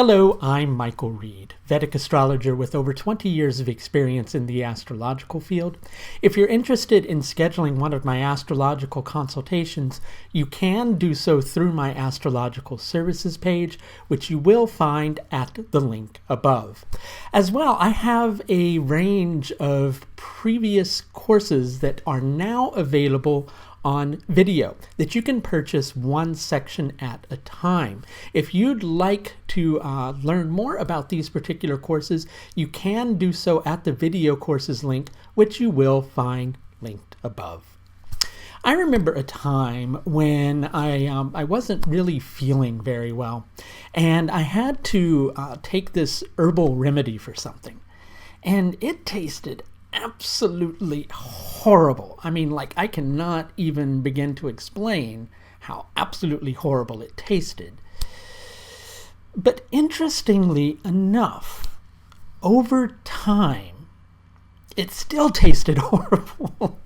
Hello, I'm Michael Reed, Vedic astrologer with over 20 years of experience in the astrological field. If you're interested in scheduling one of my astrological consultations, you can do so through my astrological services page, which you will find at the link above. As well, I have a range of previous courses that are now available on video that you can purchase one section at a time. If you'd like to learn more about these particular courses, you can do so at the video courses link, which you will find linked above. I remember a time when I wasn't really feeling very well, and I had to take this herbal remedy for something, and it tasted absolutely horrible. I mean, like, I cannot even begin to explain how absolutely horrible it tasted. But interestingly enough, over time, it still tasted horrible.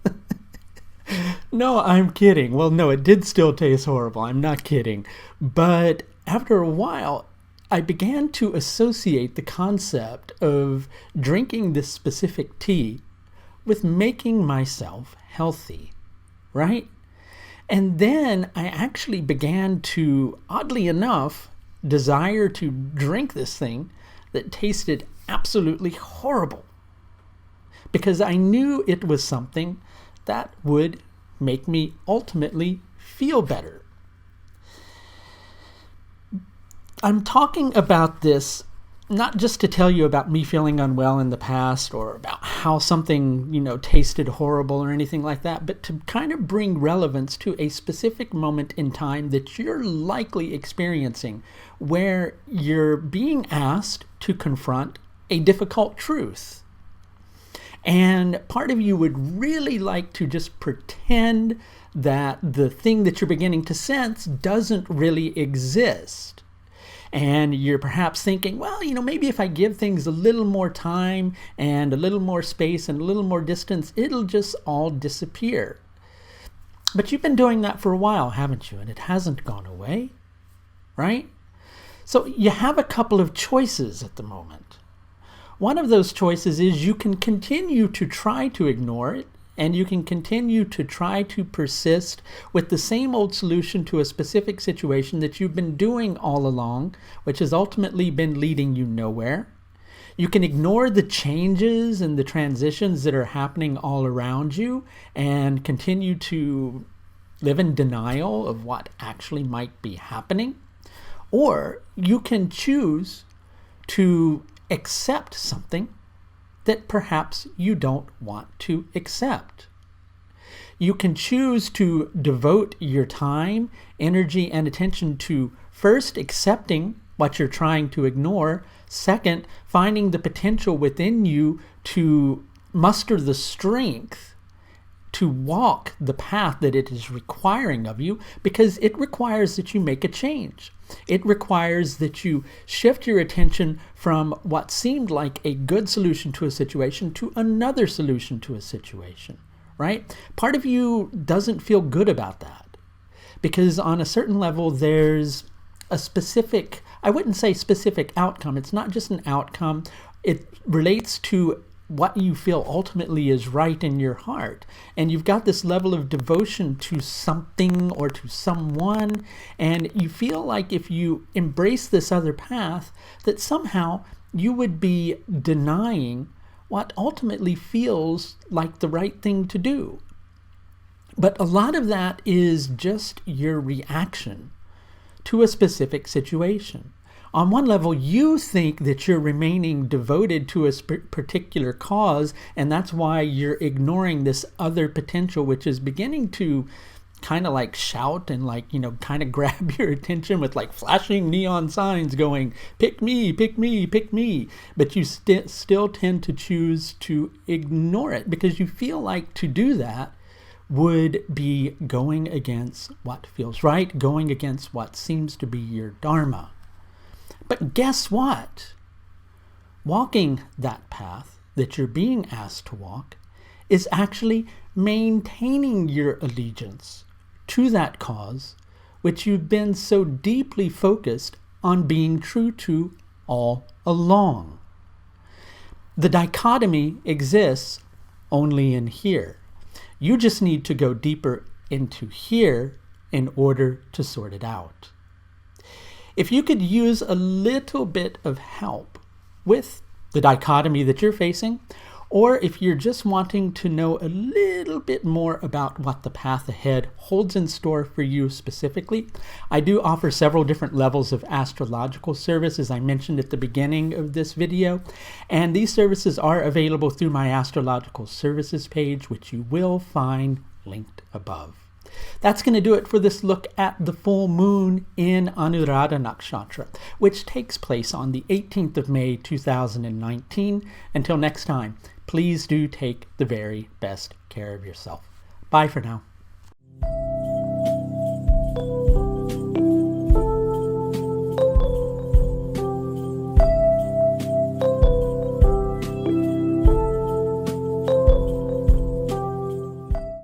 No, I'm kidding. Well, no, it did still taste horrible. I'm not kidding. But after a while, I began to associate the concept of drinking this specific tea with making myself healthy, right? And then I actually began to, oddly enough, desire to drink this thing that tasted absolutely horrible, because I knew it was something that would make me ultimately feel better. I'm talking about this not just to tell you about me feeling unwell in the past or about how something, tasted horrible or anything like that, but to kind of bring relevance to a specific moment in time that you're likely experiencing where you're being asked to confront a difficult truth. And part of you would really like to just pretend that the thing that you're beginning to sense doesn't really exist. And you're perhaps thinking, well, maybe if I give things a little more time and a little more space and a little more distance, it'll just all disappear. But you've been doing that for a while, haven't you? And it hasn't gone away, right? So you have a couple of choices at the moment. One of those choices is you can continue to try to ignore it, and you can continue to try to persist with the same old solution to a specific situation that you've been doing all along, which has ultimately been leading you nowhere. You can ignore the changes and the transitions that are happening all around you and continue to live in denial of what actually might be happening. Or you can choose to accept something that perhaps you don't want to accept. You can choose to devote your time, energy, and attention to first accepting what you're trying to ignore, second, finding the potential within you to muster the strength to walk the path that it is requiring of you, because it requires that you make a change. It requires that you shift your attention from what seemed like a good solution to a situation to another solution to a situation, right? Part of you doesn't feel good about that because on a certain level, there's a specific, I wouldn't say specific outcome. It's not just an outcome. It relates to what you feel ultimately is right in your heart. And you've got this level of devotion to something or to someone, and you feel like if you embrace this other path, that somehow you would be denying what ultimately feels like the right thing to do. But a lot of that is just your reaction to a specific situation. On one level, you think that you're remaining devoted to a particular cause, and that's why you're ignoring this other potential, which is beginning to kind of like shout and kind of grab your attention with like flashing neon signs going, pick me, pick me, pick me. But you still tend to choose to ignore it because you feel like to do that would be going against what feels right, going against what seems to be your dharma. But guess what? Walking that path that you're being asked to walk is actually maintaining your allegiance to that cause which you've been so deeply focused on being true to all along. The dichotomy exists only in here. You just need to go deeper into here in order to sort it out. If you could use a little bit of help with the dichotomy that you're facing, or if you're just wanting to know a little bit more about what the path ahead holds in store for you specifically, I do offer several different levels of astrological service, as I mentioned at the beginning of this video, and these services are available through my astrological services page, which you will find linked above. That's going to do it for this look at the full moon in Anuradha Nakshatra, which takes place on the 18th of May 2019. Until next time, please do take the very best care of yourself. Bye for now.